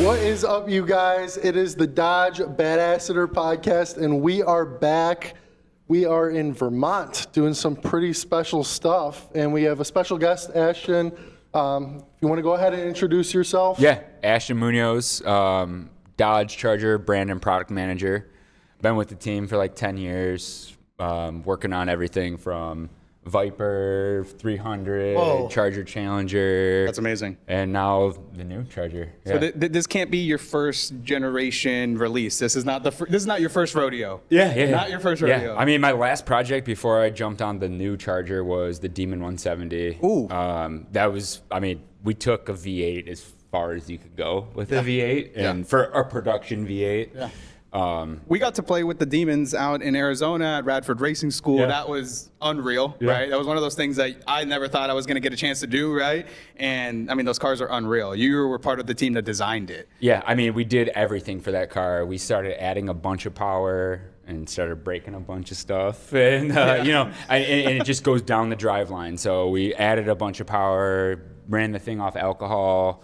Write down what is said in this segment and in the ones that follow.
What is up, you guys? It is the Dodge Badassador Podcast, and we are back. We are in Vermont doing some pretty special stuff, and we have a special guest, Ashton. If you want to go ahead and introduce yourself. Yeah, Ashton Munoz, Dodge Charger brand and product manager. Been with the team for like 10 years, working on everything from Viper, 300, Whoa. Charger Challenger. That's amazing. And now the new Charger. So this can't be your first generation release. This is not this is not your first rodeo. Yeah. Not your first rodeo. Yeah. I mean, my last project before I jumped on the new Charger was the Demon 170. Ooh. That was, I mean, we took a V8 as far as you could go with a V8, and for a production V8. Yeah. We got to play with the Demons out in Arizona at Radford Racing School. Yeah. That was unreal, Yeah. right? That was one of those things that I never thought I was going to get a chance to do, right? And I mean, those cars are unreal. You were part of the team that designed it. Yeah, I mean, we did everything for that car. We started adding a bunch of power and started breaking a bunch of stuff. And, you know, and it just goes down the driveline. So we added a bunch of power, ran the thing off alcohol,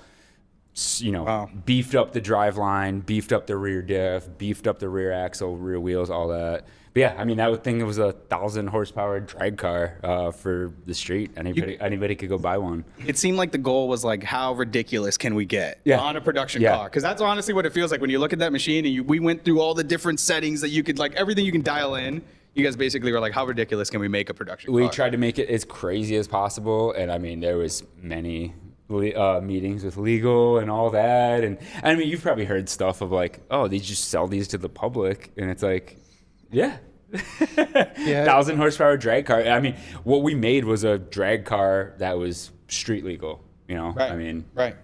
you know, Wow. beefed up the driveline, beefed up the rear diff, beefed up the rear axle, rear wheels, all that. But yeah, I mean, that thing was a 1,000 horsepower drag car for the street. Anybody could go buy one. It seemed like the goal was like, how ridiculous can we get on a production Yeah. car? Because that's honestly what it feels like when you look at that machine and we went through all the different settings that you could, like everything you can dial in. You guys basically were like, how ridiculous can we make a production car? We tried to make it as crazy as possible, and I mean, there was many meetings with legal and all that, and I mean, you've probably heard stuff of like, oh, they just sell these to the public, and it's like, yeah. 1,000 horsepower drag car. I mean, what we made was a drag car that was street legal, you know? Right. I mean, right.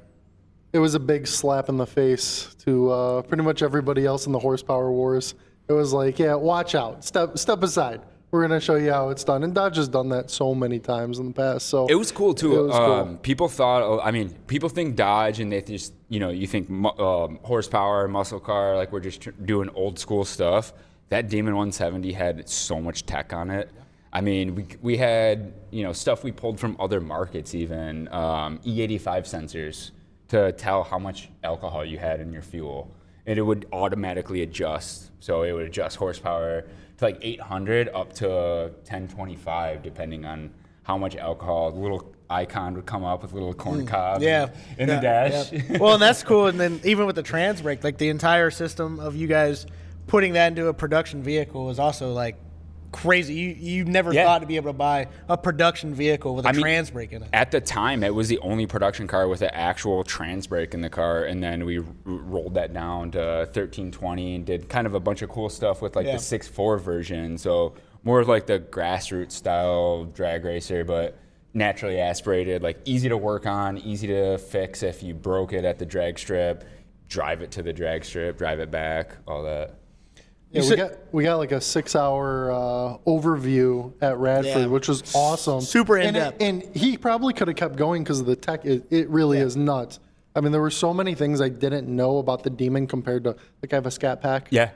It was a big slap in the face to pretty much everybody else in the horsepower wars. It was like, yeah, watch out. Step aside. We're going to show you how it's done. And Dodge has done that so many times in the past. So it was cool too. It was cool. People thought, I mean, people think Dodge and they just, you know, you think horsepower, muscle car, like we're just doing old school stuff. That Demon 170 had so much tech on it. I mean, we had, you know, stuff we pulled from other markets even, E85 sensors to tell how much alcohol you had in your fuel. And it would automatically adjust. So it would adjust horsepower to like 800 up to 1025, depending on how much alcohol. The little icon would come up with a little corn cob in the dash. Yeah. Well, and that's cool. And then even with the trans brake, like the entire system of you guys putting that into a production vehicle is also like crazy. You never thought to be able to buy a production vehicle with a trans brake in it. At the time, it was the only production car with an actual trans brake in the car, and then we rolled that down to 1320 and did kind of a bunch of cool stuff with like the 6.4 version. So more of like the grassroots style drag racer, but naturally aspirated, like easy to work on, easy to fix if you broke it at the drag strip, drive it to the drag strip, drive it back, all that. Yeah, we got like a 6-hour overview at Radford, which was awesome. Super in-depth. And he probably could have kept going because of the tech. It really is nuts. I mean, there were so many things I didn't know about the Demon compared to, like, I have a Scat Pack. Yeah.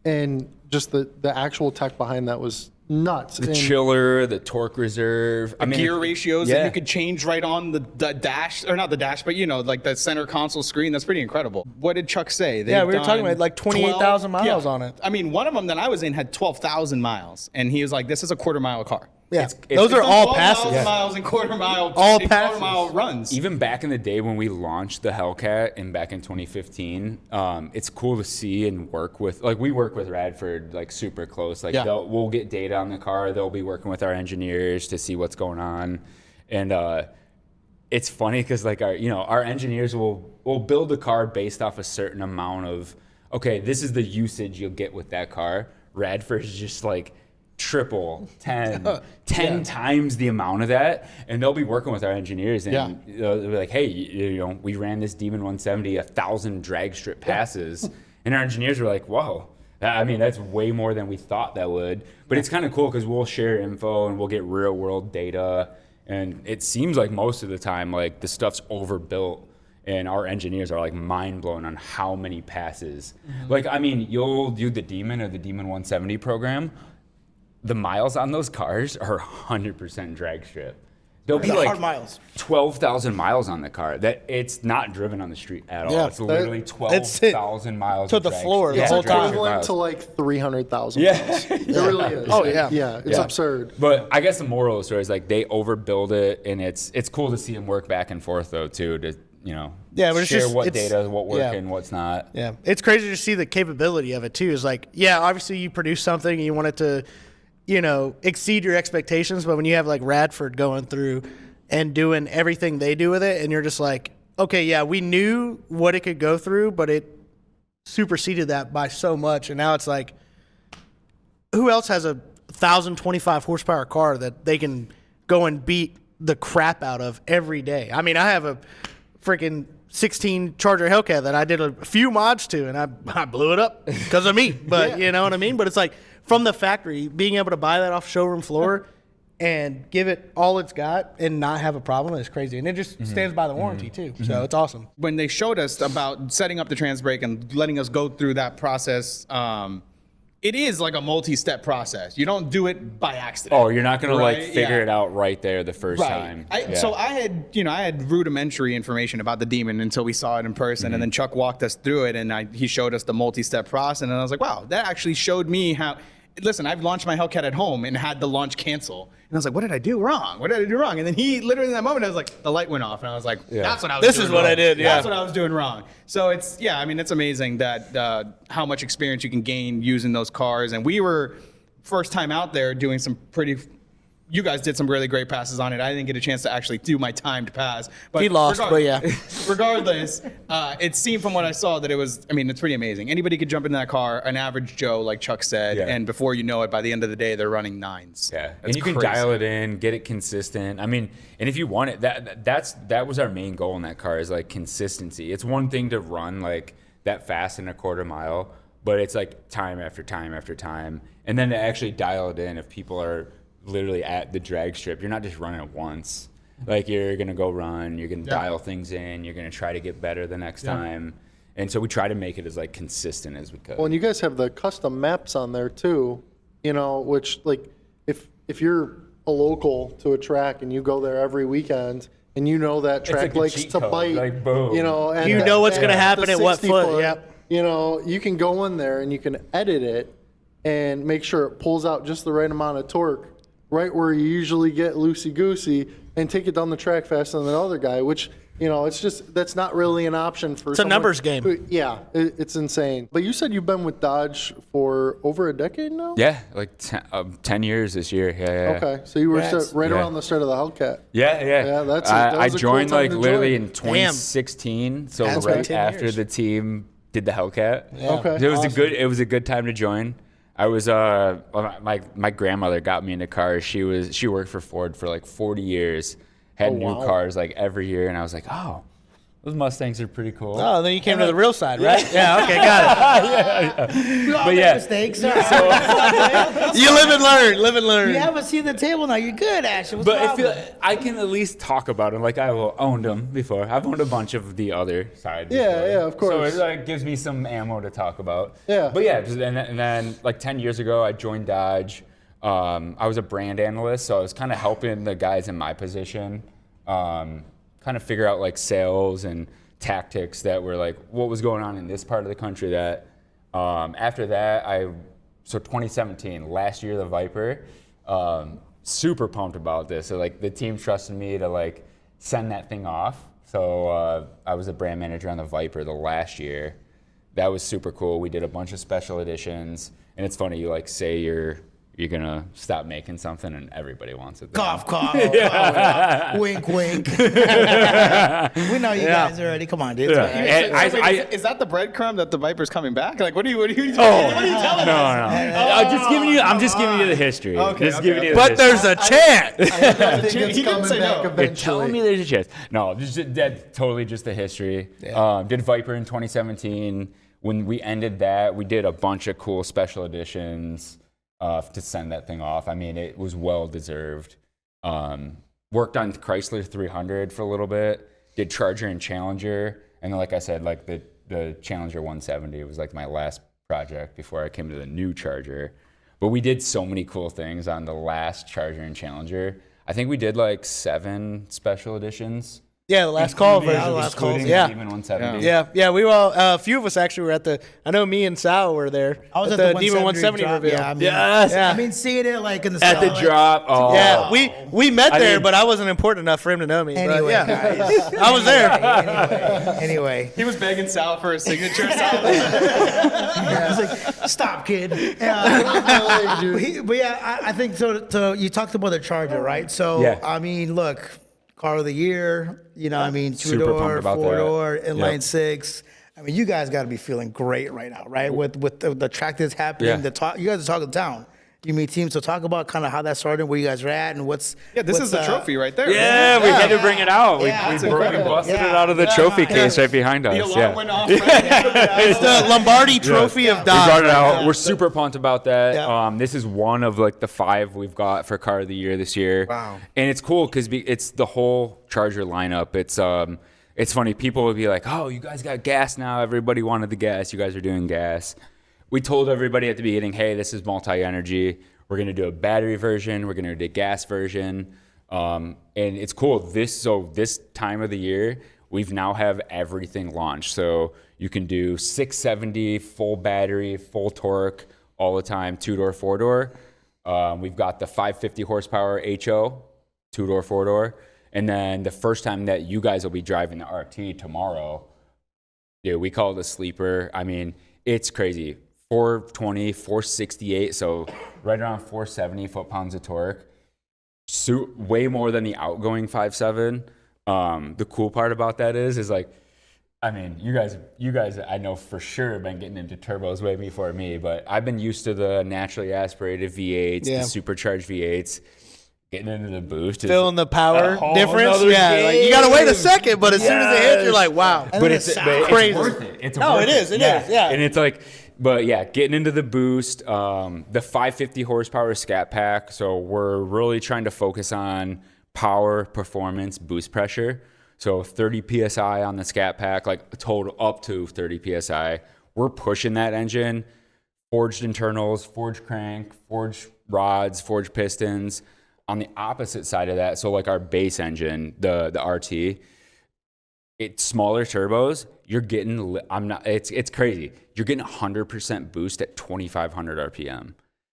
And just the actual tech behind that was nuts. The chiller, the torque reserve. The gear ratios that you could change right on the dash, or not the dash, but you know, like the center console screen. That's pretty incredible. What did Chuck say? We were talking about like 28,000 miles on it. I mean, one of them that I was in had 12,000 miles, and he was like, "This is a quarter-mile car." Yeah, those are all passes. Miles and quarter-mile, all quarter-mile runs. Even back in the day when we launched the Hellcat and back in 2015, it's cool to see and work with, like we work with Radford like super close. Like we'll get data on the car. They'll be working with our engineers to see what's going on. And it's funny because like our engineers will build a car based off a certain amount of, okay, this is the usage you'll get with that car. Radford is just like triple, 10 times the amount of that, and they'll be working with our engineers and they'll be like, hey, we ran this Demon 170 1,000 drag strip passes and our engineers were like, whoa, I mean, that's way more than we thought that would. But it's kind of cool because we'll share info and we'll get real world data, and it seems like most of the time like the stuff's overbuilt and our engineers are like mind blown on how many passes. Like, I mean, you'll do the Demon or the Demon 170 program, the miles on those cars are 100% drag strip. there'll be The like hard miles. 12,000 miles on the car. That it's not driven on the street at all. Yeah, It's literally it's 12,000 miles to of the drag floor strip. the whole It's drag time. strip Equivalent miles. to like 300,000 Yeah. miles. It really is. Oh, yeah. Yeah, it's Yeah. absurd. But I guess the moral of the story is like they overbuild it, and it's cool to see them work back and forth though too, to Yeah, but it's share just- what it's- data, what yeah. working, what's not. Yeah, it's crazy to see the capability of it too. Is like, yeah, obviously you produce something and you want it to, exceed your expectations. But when you have like Radford going through and doing everything they do with it, and you're just like, okay, yeah, we knew what it could go through, but it superseded that by so much. And now it's like, who else has a 1,025 horsepower car that they can go and beat the crap out of every day? I mean, I have a freaking 16 Charger Hellcat that I did a few mods to, and I blew it up because of me. But you know what I mean? But it's like from the factory, being able to buy that off showroom floor and give it all it's got and not have a problem is crazy. And it just stands by the warranty too. So it's awesome. When they showed us about setting up the trans brake and letting us go through that process, it is like a multi-step process. You don't do it by accident. Oh, you're not gonna like Right? figure Yeah. it out right there the first time. So I had rudimentary information about the Demon until we saw it in person, and then Chuck walked us through it, and he showed us the multi-step process, and I was like, wow, that actually showed me how. Listen, I've launched my Hellcat at home and had the launch cancel, and I was like, what did I do wrong? What did I do wrong? And then he literally in that moment, I was like, the light went off, and I was like, that's what I was. This doing is what wrong. I did, yeah. That's what I was doing wrong. So it's it's amazing that how much experience you can gain using those cars, and we were first time out there doing some pretty. You guys did some really great passes on it. I didn't get a chance to actually do my timed pass. But He lost, but yeah. Regardless, it seemed from what I saw that it was, it's pretty amazing. Anybody could jump in that car, an average Joe, like Chuck said, Yeah. and before you know it, by the end of the day, they're running 9s. Yeah, That's and you can crazy. dial it in, get it consistent. I mean, and if you want it, that was our main goal in that car is like consistency. It's one thing to run like that fast in a quarter mile, but it's like time after time after time, and then to actually dial it in if people are literally at the drag strip. You're not just running it once. Like you're gonna go run, you're gonna dial things in, you're gonna try to get better the next time. And so we try to make it as like consistent as we could. Well, and you guys have the custom maps on there too, which like if you're a local to a track and you go there every weekend and that track like a likes cheat to code, bite, like, boom. and You know what's and gonna happen the at what 60 foot, yep. You can go in there and you can edit it and make sure it pulls out just the right amount of torque, right where you usually get loosey-goosey, and take it down the track faster than the other guy, which, it's just, that's not really an option for It's a numbers game. It's insane. But you said you've been with Dodge for over a decade now? Yeah, like 10 years this year. Yeah. Okay, so you were Congrats. right Yeah. around the start of the Hellcat. Yeah. Yeah, that was I a cool joined time like to literally join. in 2016, so That's right been 10 after years. the team did the Hellcat. Okay, It was awesome. it was a good time to join. I was my grandmother got me into cars. She worked for Ford for like 40 years, had new wow. cars like every year, and I was like, oh, those Mustangs are pretty cool. Oh, then you came to the real side, right? Yeah, okay, got We all But make yeah. mistakes. it. You live and learn, live and learn. You have a seat at the table now. You're good, Ashton. What's But the I feel problem? I can at least talk about them. Like I've owned them before. I've owned a bunch of the other side. Yeah, before. yeah, of course. So it like gives me some ammo to talk about. Yeah. But yeah, and then like 10 years ago, I joined Dodge. I was a brand analyst, so I was kind of helping the guys in my position, kind of figure out like sales and tactics that were like what was going on in this part of the country. That after that, so 2017, last year, the Viper. Super pumped about this. So like the team trusted me to like send that thing off. So I was a brand manager on the Viper the last year. That was super cool. We did a bunch of special editions, and it's funny. You like say you're gonna stop making something, and everybody wants it. Cough, cough, cough. Wink, wink. We know you guys already. Come on, dude. Yeah. It's And Is that the breadcrumb that the Viper's coming back? Like, what are you Oh, telling no. us? I'm just giving you the history. Okay, Just okay, giving you the But history. there's a chance. I think He it's didn't coming say back no. You're telling me eventually. there's a chance. No, that's totally just the history. Did Viper in 2017. When we ended that, we did a bunch of cool special editions to send that thing off. I mean, it was well deserved. Worked on Chrysler 300 for a little bit. Did Charger and Challenger, and then, like I said, like the Challenger 170 was like my last project before I came to the new Charger. But we did so many cool things on the last Charger and Challenger. I think we did like 7 special editions. Yeah, the last call Including- version. including Yeah. Demon 170. Yeah, we were all, a few of us actually were at the, I know me and Sal were there. I was at the the Demon 170 drop. reveal. Yeah, I mean, Yes. Yeah. I mean, seeing it like in the At the like, drop. Oh. Yeah, we met I there, mean- but I wasn't important enough for him to know me. Anyway, but yeah, guys. I was there. Anyway. He was begging Sal for a signature. I was like, stop, kid. But yeah, I think so. You talked about the Charger, right? So, Yeah. I mean, look, car of the year, you know, I mean, Super pumped 2-door, about that. 4-door, inline Yep. 6. I mean, you guys got to be feeling great right now, right? With the track that's happening, Yeah. you guys are talking town. You meet teams, so talk about kind of how that started, where you guys are at, and what's This is the trophy right there. Yeah, we had to bring it out. We Yeah, it's busted it Yeah. out of the trophy case right behind us. The alarm Yeah. went off. It's the Lombardi Trophy of We Dodge. brought it out. We're super pumped about that. Yeah. This is one of like the 5 we've got for car of the year this year. Wow. And it's cool because it's the whole Charger lineup. It's funny. People would be like, "Oh, you guys got gas now. Everybody wanted the gas. You guys are doing gas." We told everybody at the beginning, "Hey, this is multi-energy. We're gonna do a battery version. We're gonna do a gas version." And it's cool. This time of the year, we've now have everything launched. So you can do 670 full battery, full torque all the time, 2-door, 4-door. We've got the 550 horsepower HO, 2-door, 4-door. And then the first time that you guys will be driving the RT tomorrow, dude, we call it a sleeper. I mean, it's crazy. 420, 468, so right around 470 foot-pounds of torque. Way more than the outgoing 5.7. The cool part about that is like, I mean, you guys, I know for sure have been getting into turbos way before me, but I've been used to the naturally aspirated V8s, the supercharged V8s. Getting into the boost is Feeling the power a whole difference. nother Yeah, like you gotta wait a second, but as soon as it hits, you're like, wow. But it's crazy. worth it. It's No, worth it is, yeah. And it's like, but yeah, getting into the boost, the 550 horsepower scat pack. So we're really trying to focus on power, performance, boost pressure. So 30 PSI on the scat pack, like total up to 30 PSI. We're pushing that engine, forged internals, forged crank, forged rods, forged pistons. On the opposite side of that, so like our base engine, the RT, it's smaller turbos. You're getting, it's crazy. You're getting 100% boost at 2,500 RPM.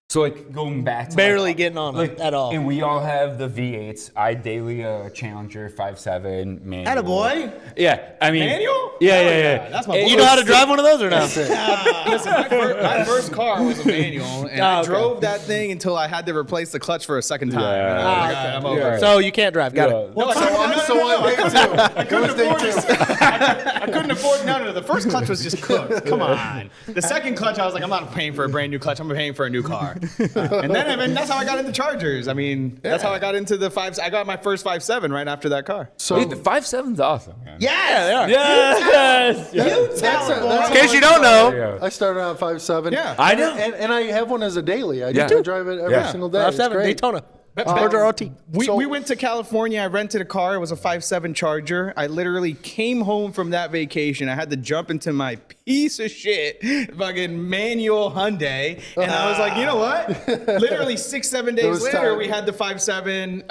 So like going back to Barely getting on it at all. And we all have the V8s. I daily Challenger 5.7 manual. Attaboy. Yeah, I mean Manual? Yeah. That's my You know how to drive one of those or no? Listen, my first car was a manual, and I drove that thing until I had to replace the clutch for a second time. Yeah. And I was like, "All right, I'm over Yeah. it." So you can't drive. Got it. No, I couldn't afford. No. The first clutch was just cooked. Come on. The second clutch, I was like, I'm not paying for a brand new clutch. I'm paying for a new car. And then that's how I got into Chargers. I mean, that's how I got into the 5. I got my first 5.7 right after that car. So Dude, the 5.7's awesome, man. Yes. they are. Yes. You tell him, boy. In case you don't know, I started on 5.7. Yeah. I know. And I have one as a daily. I Yeah. do drive it every Yeah. single day. It's 5.7 great. Daytona. Charger RT. We went to California. I rented a car. It was a 5.7 Charger. I literally came home from that vacation. I had to jump into my piece of shit fucking manual Hyundai. And I was like, you know what? Literally 6-7 days was later, time. we had the 5.7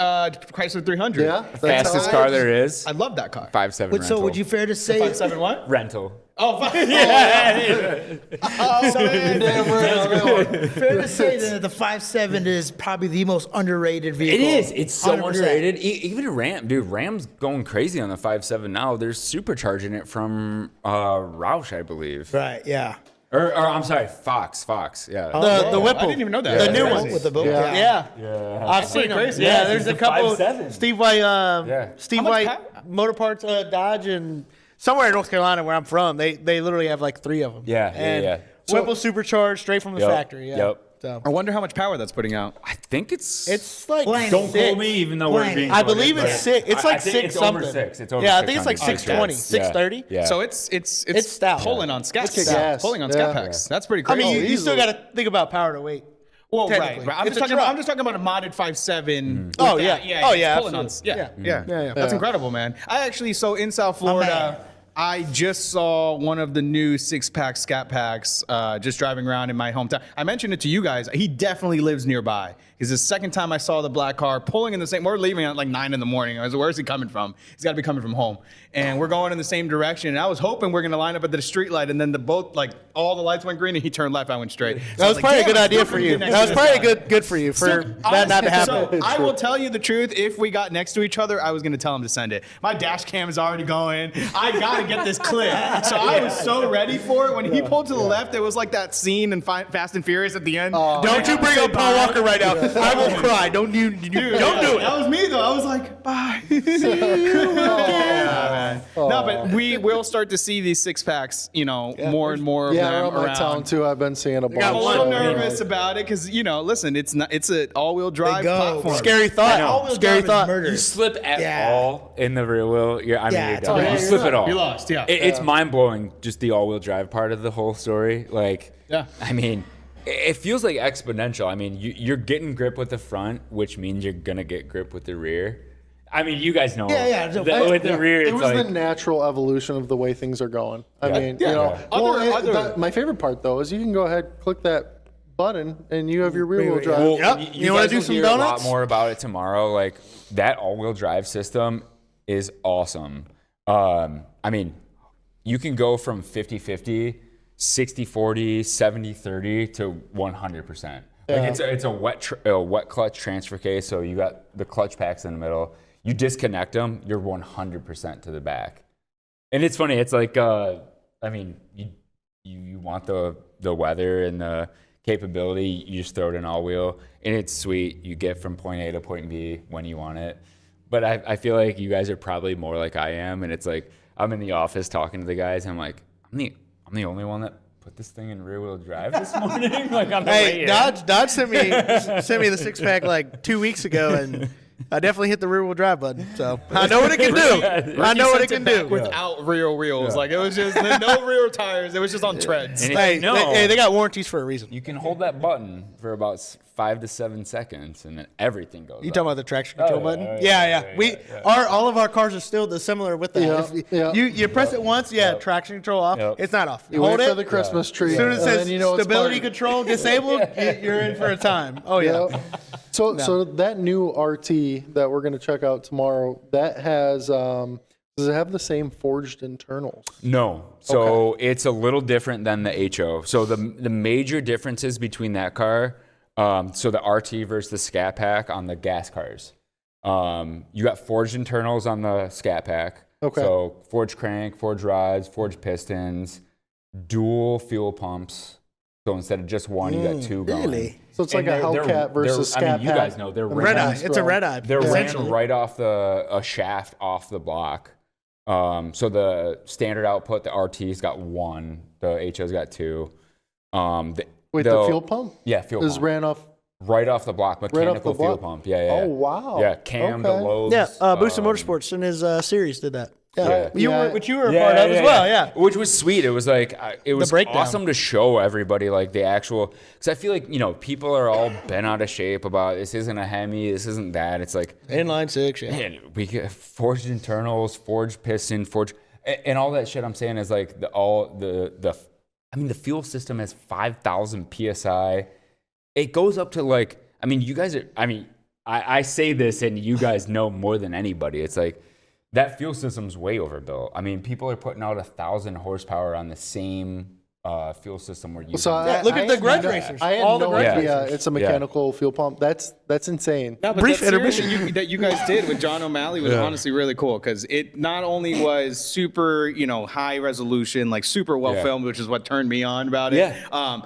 Chrysler 300. Yeah. that's Fastest how car it is. there is. I love that car. 5.7 So rental. would you fair to say? 5.7 what? rental? Oh, Fair to say that the 5.7 is probably the most underrated It vehicle. is. It's so 100%. underrated. Even Ram, dude. Ram's going crazy on the 5.7 now. They're supercharging it from Roush, I believe. Right. Yeah. Or I'm sorry, Fox. Yeah. The Whipple. I didn't even know that. The That's new crazy. one. With the boat. Yeah. Yeah. I've seen them. crazy. Yeah, Yeah, there's it's a the couple. 5.7. Steve White, Yeah. Steve How much White power? Motor Parts Dodge, and somewhere in North Carolina where I'm from, they literally have like 3 of them. Yeah, and yeah. Whipple supercharged straight from the Yep, factory. Yeah. yep. So I wonder how much power that's putting out. I think it's. it's like Blank. Don't six. quote me, even though we're Blank. being. I quoted, believe it's but 6. It's like I think 6 it's something. Over 6. It's over yeah, I think it's like 600. 620, 630. Yeah. So it's stout. pulling on scat Let's kick ass. pulling on Yeah. scat packs. That's pretty I crazy. mean, you easily. still got to think about power to weight. Well, technically. right. I'm It's just, a talking about, truck. I'm just talking about a modded 5.7. Oh, yeah. Yeah. Oh, it's yeah, pulling on, absolutely. yeah. Yeah. Yeah. Yeah. That's Yeah. incredible, man. I actually, so in South Florida, I just saw one of the new SIXPACK Scat Packs just driving around in my hometown. I mentioned it to you guys. He definitely lives nearby. It's the second time I saw the black car pulling in the same. We're leaving at like 9 in the morning. I was like, where's he coming from? He's got to be coming from home. And we're going in the same direction. And I was hoping we're going to line up at the street light. And then all the lights went green and he turned left. I went straight. So That was probably a good idea for you. That was probably good for you for that not to happen. So I will tell you the truth. If we got next to each other, I was going to tell him to send it. My dash cam is already going. I got to get this clip. So I was so ready for it. When he pulled to the left, it was like that scene in Fast and Furious at the end. Don't you bring up Paul Walker right now. I will cry. Don't do it. That was me though. I was like, bye. No, but we will start to see these SIXPACKs, more and more of them around my around. town too. I've been seeing a bunch. I'm a little nervous about it because, listen, it's an all-wheel drive platform. Scary thought. All-wheel Scary drive is thought. murder. You slip at Yeah. all in the rear wheel, you're Yeah, done. it's all right. You slip at all. You're lost, yeah. It's mind-blowing, just the all-wheel drive part of the whole story. Yeah. I mean, it feels like exponential. I mean, you're getting grip with the front, which means you're going to get grip with the rear. I mean, you guys know. Yeah. With the rear, It it's was like... the natural evolution of the way things are going. I mean, my favorite part though is you can go ahead, click that button, and you have your rear wheel drive. Well, Yep. You wanna guys do will some hear a lot donuts? more about it tomorrow. Like, that all-wheel drive system is awesome. I mean, you can go from 50-50, 60-40, 70-30 to 100%. Like, it's a wet clutch transfer case, so you got the clutch packs in the middle. You disconnect them, you're 100% to the back. And it's funny, it's like, I mean, you want the weather and the capability, you just throw it in all-wheel, and it's sweet. You get from point A to point B when you want it. But I feel like you guys are probably more like I am, and it's like, I'm in the office talking to the guys, and I'm like, I'm the only one that put this thing in rear-wheel drive this morning. Like, on the way Hey, in. Dodge sent me the 6-pack like 2 weeks ago, and I definitely hit the rear-wheel drive button. So I know what it can do. I know what it can do. Without rear wheels. Like, it was just no rear tires. It was just on treads. And Hey, no. they got warranties for a reason. You can hold that button for about 5 to 7 seconds, and then everything goes. You up. talking about the traction control button? yeah, Yeah. All of our cars are still similar with that. Yeah, If you press it once, traction control off. Yep. It's not off. You Wait hold for it. the Christmas tree. As soon as it and says then you know it's stability party. control disabled, you're in for a time. Oh yeah. Yep. So that new RT that we're going to check out tomorrow, that has does it have the same forged internals? No. So it's a little different than the HO. So the major differences between that car, so the RT versus the Scat Pack on the gas cars. You got forged internals on the Scat Pack. Okay. So forged crank, forged rods, forged pistons, dual fuel pumps. So instead of just one, you got two going. really? So it's like And a Hellcat versus I mean, Scat you Pack. guys know they're Red eye. ran, It's a red eye. they're essentially. ran right off a shaft off the block. So the standard output, the RT's got one, the HO's got two. Wait, the fuel pump? Yeah, fuel Is pump. ran off. Right off the block, Right mechanical off the fuel block? pump. Yeah. Oh, wow. Yeah, cam to Okay. lobes. Yeah, Boosted Motorsports in his series did that. Yeah. Which you were a part of as well. Yeah. Which was sweet. It was like it was breakdown. awesome to show everybody like the actual. Because I feel like people are all bent out of shape about this isn't a Hemi, this isn't that. It's like Inline six. Yeah. man, we get forged internals, forged piston, forged, and all that shit. I'm saying is like the fuel system has 5,000 psi. It goes up to like you guys are. I say this and you guys know more than anybody. It's like. That fuel system's way overbuilt. I mean, people are putting out 1,000 horsepower on the same fuel system we're using. So Look at the grudge racers. I had All the no grudge idea racers. it's a mechanical fuel pump. That's insane. No, but Brief that series intermission. that you guys did with John O'Malley was honestly really cool because it not only was super, high resolution, like super well filmed, which is what turned me on about it. Yeah.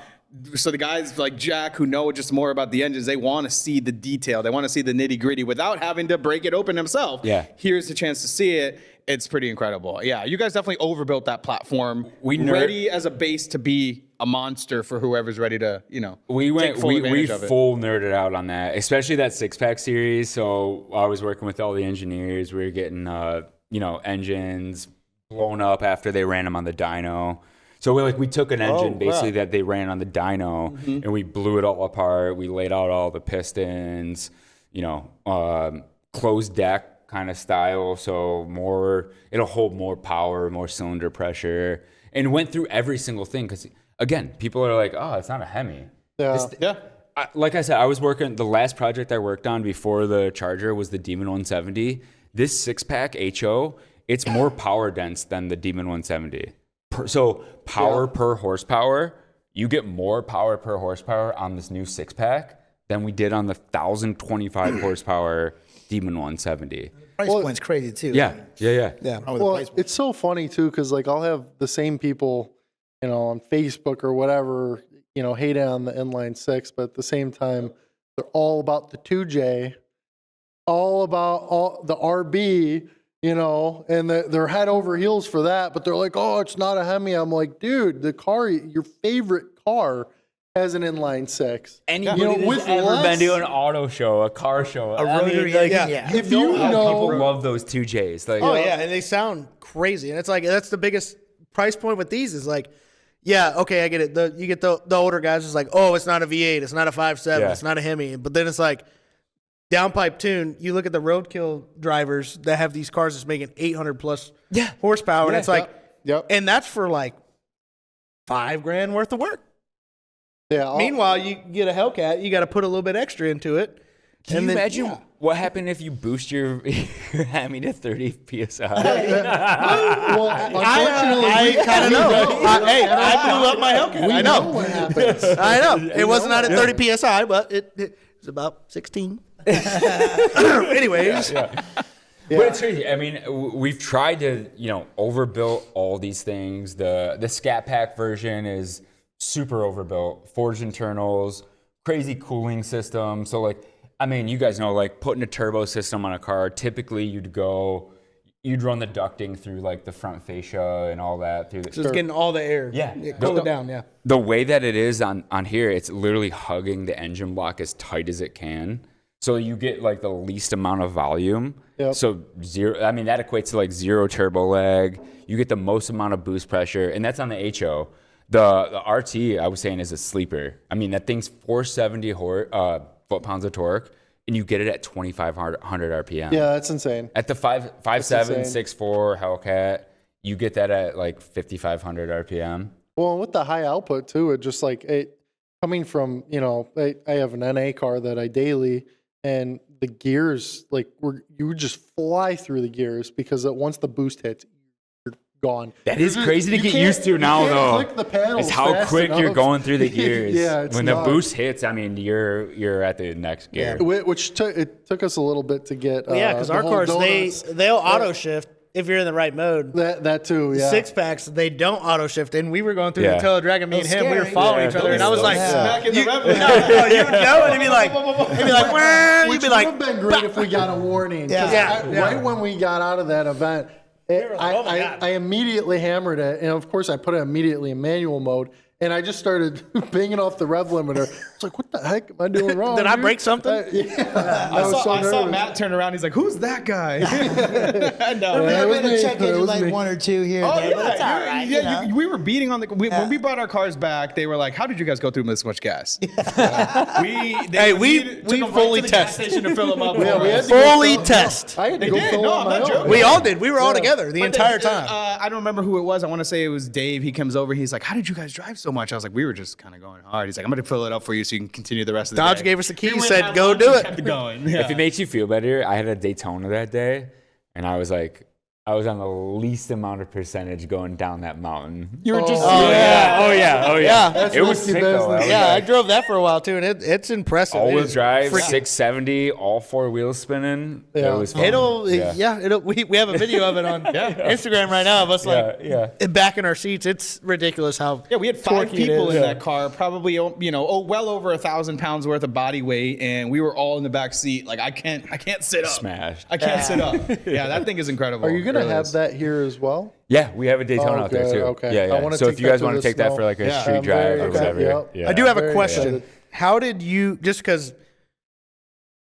So the guys like Jack who know just more about the engines, they want to see the detail. They want to see the nitty gritty without having to break it open themselves. Yeah. Here's the chance to see it. It's pretty incredible. Yeah, you guys definitely overbuilt that platform. Ready as a base to be a monster for whoever's ready to, we take full advantage of it. full nerded out on that, especially that 6-pack series. So I was working with all the engineers. We were getting, engines blown up after they ran them on the dyno. So we took an engine basically that they ran on the dyno and we blew it all apart. We laid out all the pistons, closed deck kind of style, so it'll hold more power, more cylinder pressure, and went through every single thing. Because again, people are like, oh, it's not a Hemi. Yeah. Like I said, the last project I worked on before the Charger was the Demon 170. This 6-pack HO, it's more power dense than the Demon 170. So power per horsepower, you get more power per horsepower on this new 6-pack than we did on the 1,025 horsepower Demon 170. Price point's crazy too. Yeah. Well, it's so funny too, because like I'll have the same people, on Facebook or whatever, hate on the inline 6, but at the same time, they're all about the 2J, all about the RB, and they're head over heels for that. But they're like, oh, it's not a Hemi. I'm like, dude, the car, your favorite car, has an inline 6. Anybody that's ever been to an auto show, a car show, A rotary, If you know, people love those 2Js. Like, and they sound crazy, and it's like that's the biggest price point with these is like, yeah, okay, I get it. You get the older guys is like, oh, it's not a V8, it's not a 5.7, it's not a Hemi, but then it's like downpipe tune. You look at the roadkill drivers that have these cars that's making 800 plus horsepower, and it's like, and that's for like $5,000 worth of work. Yeah. Meanwhile, you get a Hellcat, you got to put a little bit extra into it. Can you imagine what happened if you boost your Hemi to 30 psi? Well, unfortunately, I kind of know. I blew up my Hellcat. I know what happens. I know. It was not at 30 psi, but it was about 16. Anyways. But it's crazy. I mean, we've tried to, overbuilt all these things. The Scat Pack version is super overbuilt, forged internals, crazy cooling system. So like, I mean, you guys know, like putting a turbo system on a car, typically you'd run the ducting through like the front fascia and all that. So it's getting all the air. Cool it down, The way that it is on here, it's literally hugging the engine block as tight as it can. So you get like the least amount of volume. Yep. So that equates to like 0 turbo lag. You get the most amount of boost pressure, and that's on the HO. The RT, I was saying, is a sleeper. I mean, that thing's 470 foot-pounds of torque, and you get it at 2,500 RPM. Yeah, that's insane. At the 5.7, 6.4 Hellcat, you get that at like 5,500 RPM. Well, and with the high output too, it just like coming from, I have an NA car that I daily, and the gears, like you would just fly through the gears because once the boost hits, you're gone. That is crazy to get used to now, though. Click the pedals. It's how quick you're going through the gears. It's when nuts. the boost hits, I mean, you're at the next gear. Which it took us a little bit to get. Because our cars they'll auto shift if you're in the right mode. That too, yeah. 6-packs, they don't auto shift, and we were going through the Tail Dragon. Me and him, we were scary. following each other, and I was like, Smacking the you would go, and it'd be like, "Wah," you'd Which be would like, have been great if we got a warning. 'Cause right when we got out of that event, I immediately hammered it, and of course I put it immediately in manual mode, and I just started banging off the rev limiter. It's like, what the heck am I doing wrong? Did I break something? I saw Matt turn around. He's like, "Who's that guy?" I'm going to check into like one or two here. Oh, there, but it's all right. We were beating on when we brought our cars back. They were like, "How did you guys go through this much gas?" we took them fully right to the gas station to fill them up. we had to fully test. I had to go did. fill No, up I'm my not own. joking. We all did. We were all together the entire time. I don't remember who it was. I want to say it was Dave. He comes over. He's like, "How did you guys drive so much?" I was like, "We were just kind of going hard." He's like, "I'm going to fill it up for you so you can continue the rest of the Dodge day." gave us the key, We went said, out "Go lunch do and it." kept going. If it makes you feel better, I had a Daytona that day, and I was on the least amount of percentage going down that mountain. You were just Oh yeah. That's It was risky sick though. business. I drove that for a while too, and it's impressive. It All-wheel is drive, freaking- 670, all 4 wheels spinning. Yeah. It was fun. We have a video of it on Instagram right now of us back in our seats. It's ridiculous how we had 5 torquey it people is. in that car, probably well over 1,000 pounds worth of body weight, and we were all in the back seat. Like I can't sit up. Smashed. I can't sit up. Yeah, that thing is incredible. Are you going to It really have is. that here as well? Yeah, we have a Daytona out there good, too. okay. Yeah. I wanna So take if you that guys to want to the take that snow. for like a Yeah, street I'm drive very or excited. whatever. Yep. Yeah. I do have a Very question. excited. How did you, just because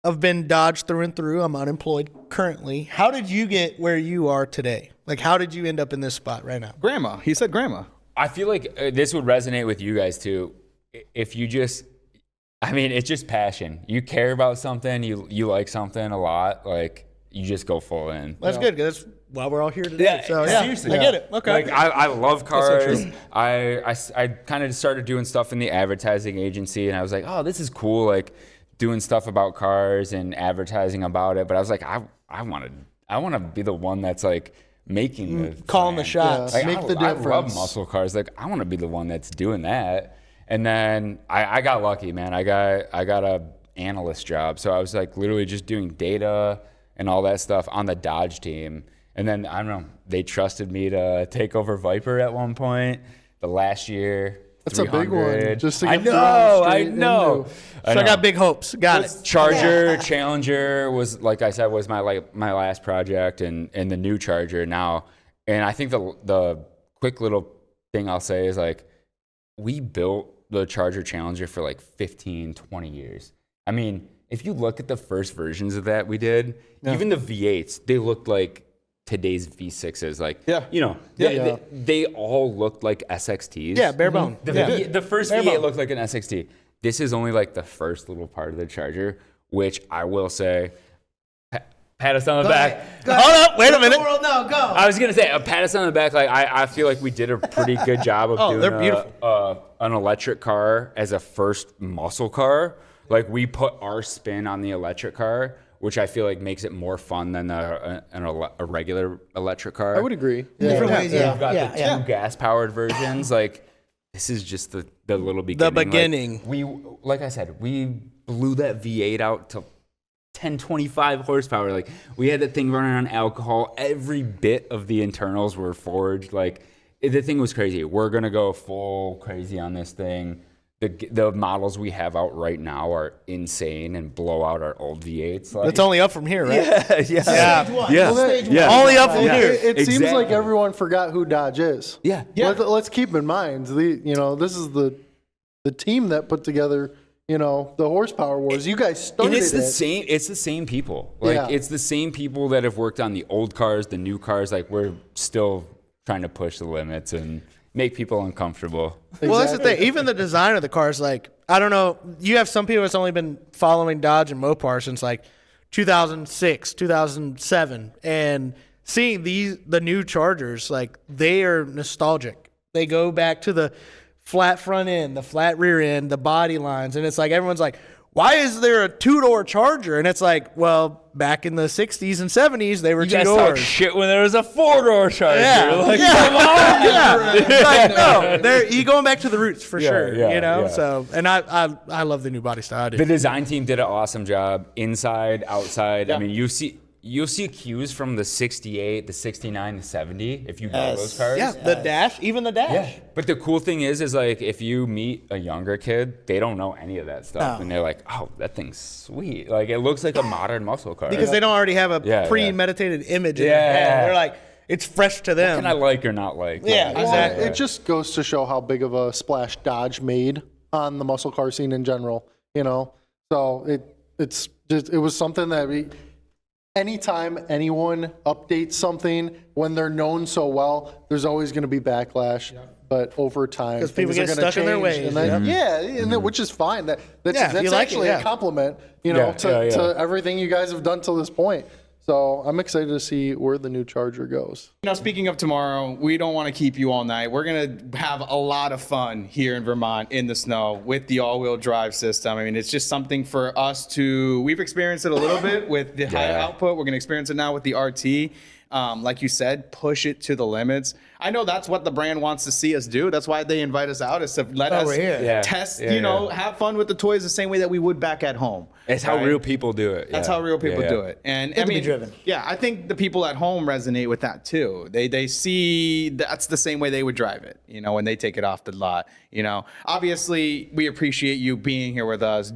I've been Dodge through and through, I'm unemployed currently. How did you get where you are today? Like, how did you end up in this spot right now? Grandma? He said grandma. I feel like this would resonate with you guys too. If you just, it's just passion. You care about something, you like something a lot. Like, you just go full in. That's good because that's why we're all here today. Seriously. I get it. Okay. Like I love cars. true. I kind of started doing stuff in the advertising agency, and I was like, oh, this is cool, like doing stuff about cars and advertising about it. But I was like, I want to be the one that's like making the calling the plan. shots. Like, Make the I love difference. muscle cars. Like I want to be the one that's doing that. And then I got lucky, man. I got a analyst job, so I was like literally just doing data and all that stuff on the Dodge team. And then I don't know, they trusted me to take over Viper at one point. The last year, That's a big one. 300. Just to I get thrown know. straight into- So I got big hopes. Got it. Charger, Challenger was, like I said, was my last project, and the new Charger now. And I think the quick little thing I'll say is like, we built the Charger Challenger for like 15, 20 years. I mean, if you look at the first versions of that we did, even the V8s, they looked like today's V6s. Like, they all looked like SXTs. Yeah, bare bone. The first V8 looked like an SXT. This is only like the first little part of the Charger, which I will say, pat us on the back. Go ahead. Hold up, wait a minute. The world know, go. I was gonna say, pat us on the back. Like I feel like we did a pretty good job of doing they're beautiful. an electric car as a first muscle car. Like we put our spin on the electric car, which I feel like makes it more fun than a regular electric car. I would agree. Different ways, We've yeah. got Yeah, the yeah. two gas-powered versions. Like this is just the little beginning. The beginning. Like, like I said, we blew that V8 out to 1025 horsepower. Like we had that thing running on alcohol. Every bit of the internals were forged. Like the thing was crazy. We're gonna go full crazy on this thing. The models we have out right now are insane and blow out our old V8s. Like, It's only up from here, right? yeah. Stage one. Yeah. Stage Yeah. one. Only up from It, here. it seems Exactly. like everyone forgot who Dodge is. Yeah. Let's keep in mind, this is the team that put together, the horsepower wars. You guys started And it's the it. same. It's the same people. Like Yeah. it's the same people that have worked on the old cars, the new cars. Like we're still trying to push the limits and make people uncomfortable. Well, that's the Exactly. thing. Even the design of the cars, like, I don't know. You have some people that's only been following Dodge and Mopar since like 2006, 2007. And seeing the new Chargers, like, they are nostalgic. They go back to the flat front end, the flat rear end, the body lines. And it's like, everyone's like, why is there a two-door Charger? And it's like, well, back in the 60s and 70s, they were You two guys talk doors. shit when there was a 4-door Charger. Yeah, Like, yeah. It's like, no, you going back to the roots for sure, yeah, yeah. So, and I love the new body style. I do. the design team did an awesome job, inside, outside. I mean, you'll see cues from the 68, the 69, the 70 if you buy those cars. Yeah, the dash, even the dash. Yeah. But the cool thing is like if you meet a younger kid, they don't know any of that stuff, No. and they're like, "Oh, that thing's sweet! Like it looks like a modern muscle car." Because they don't already have a Yeah, premeditated image in Yeah. their head. They're like, it's fresh to them. can I like or not like? Yeah, Like, exactly. It just goes to show how big of a splash Dodge made on the muscle car scene in general. So it was something that anytime anyone updates something when they're known so well, there's always going to be backlash. But over time, 'Cause people things get are gonna stuck in their change. ways, And then, and then, which is fine. Yeah, That's if you like it, actually yeah. a compliment, Yeah, to everything you guys have done till this point. So I'm excited to see where the new Charger goes. Now, speaking of tomorrow, we don't want to keep you all night. We're going to have a lot of fun here in Vermont in the snow with the all-wheel drive system. I mean, it's just something for us to, we've experienced it a little bit with the high output. We're going to experience it now with the RT. Like you said, push it to the limits. I know that's what the brand wants to see us do. That's why they invite us out, is to let us we're here. Yeah. test, Yeah, have fun with the toys the same way that we would back at home. It's how right? real people do it. That's Yeah. how real people Yeah, do yeah. it. And to be driven. Yeah, I think the people at home resonate with that too. They see that's the same way they would drive it, when they take it off the lot. Obviously we appreciate you being here with us,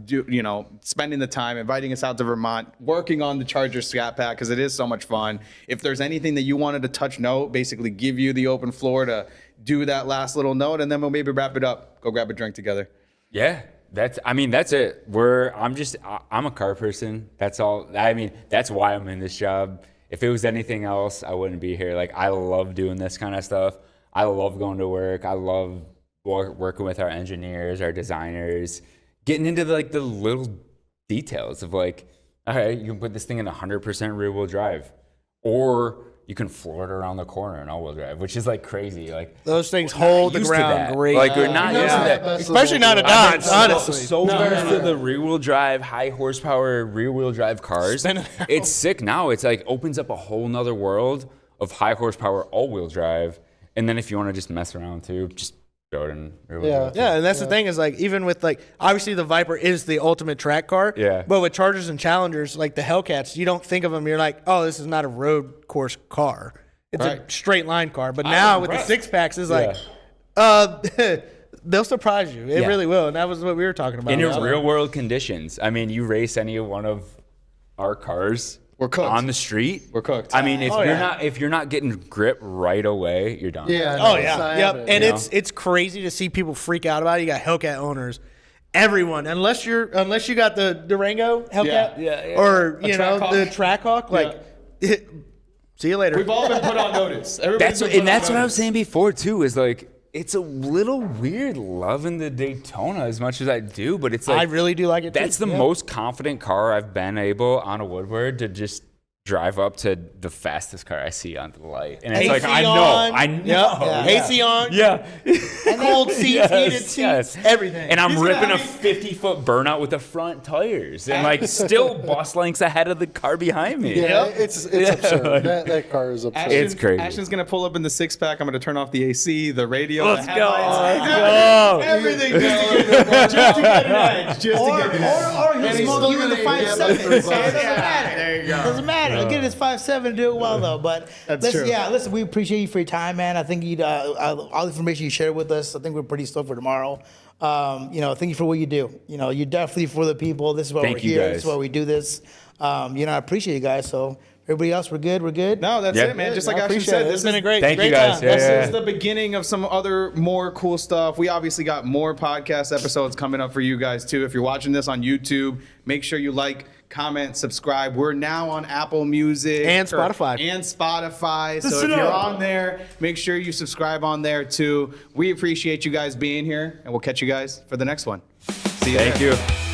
spending the time, inviting us out to Vermont, working on the Charger Scat Pack because it is so much fun. If there's anything that you wanted to touch note, basically give you the open floor to do that last little note, and then we'll maybe wrap it up. Go grab a drink together. Yeah, that's it. I'm a car person. That's all. I mean, that's why I'm in this job. If it was anything else, I wouldn't be here. Like, I love doing this kind of stuff. I love going to work. I love working with our engineers, our designers, getting into the little details of all right, you can put this thing in 100% rear wheel drive, or you can floor it around the corner in all-wheel drive, which is like crazy. Like Those things hold the used to ground that. great. Like we're not used to that. Especially not a Dodge, honestly. So used to the rear wheel drive, high horsepower rear wheel drive cars. It's sick now. It's like opens up a whole nother world of high horsepower all-wheel drive. And then if you want to just mess around too, just throw it in rear wheel drive. Yeah, and that's the thing is like even with like obviously the Viper is the ultimate track car. Yeah. But with Chargers and Challengers like the Hellcats, you don't think of them. You're like, oh, this is not a road course car. It's a straight line car. But now with the six packs, it's like, they'll surprise you. It really will. And that was what we were talking about. In your real world conditions. I mean, you race any one of our cars. We're cooked. On the street. We're cooked. I mean, if you're not getting grip right away, you're done. Yeah. Oh no, yeah. Yep. And it's crazy to see people freak out about it. You got Hellcat owners. Everyone, unless you got the Durango Hellcat or you know the Trackhawk, like see you later. We've all been put on notice. That's what I was saying before too. Is like it's a little weird loving the Daytona as much as I do, but it's like I really do like it. That's the most confident car I've been able on a Woodward to just drive up to the fastest car I see on the light, and it's like I know, yeah. AC on, cold seats, heated seats, everything, and I'm ripping a 50-foot burnout with the front tires, and like still bus lengths ahead of the car behind me. Yeah, it's absurd. That car is absurd. It's crazy. Ashton's gonna pull up in the six pack. I'm gonna turn off the AC, the radio, Let's the go. headlights, everything just to get an edge. Or he'll smoke you in the 5.7. There you go. Doesn't matter. I'll get his 5.7 and do it well though. But true. Listen, we appreciate you for your time, man. I think you all the information you shared with us. I think we're pretty stoked for tomorrow. Thank you for what you do. You're definitely for the people. This is why we're here. This is why we do this. I appreciate you guys. So everybody else, we're good. We're good. No, that's it, man. Just like Ashton said, this has been a great Thank you guys. time. This is the beginning of some other more cool stuff. We obviously got more podcast episodes coming up for you guys too. If you're watching this on YouTube, make sure you like, comment, subscribe. We're now on Apple Music And Spotify. So if you're on there, make sure you subscribe on there too. We appreciate you guys being here, and we'll catch you guys for the next one. See you. Thank you.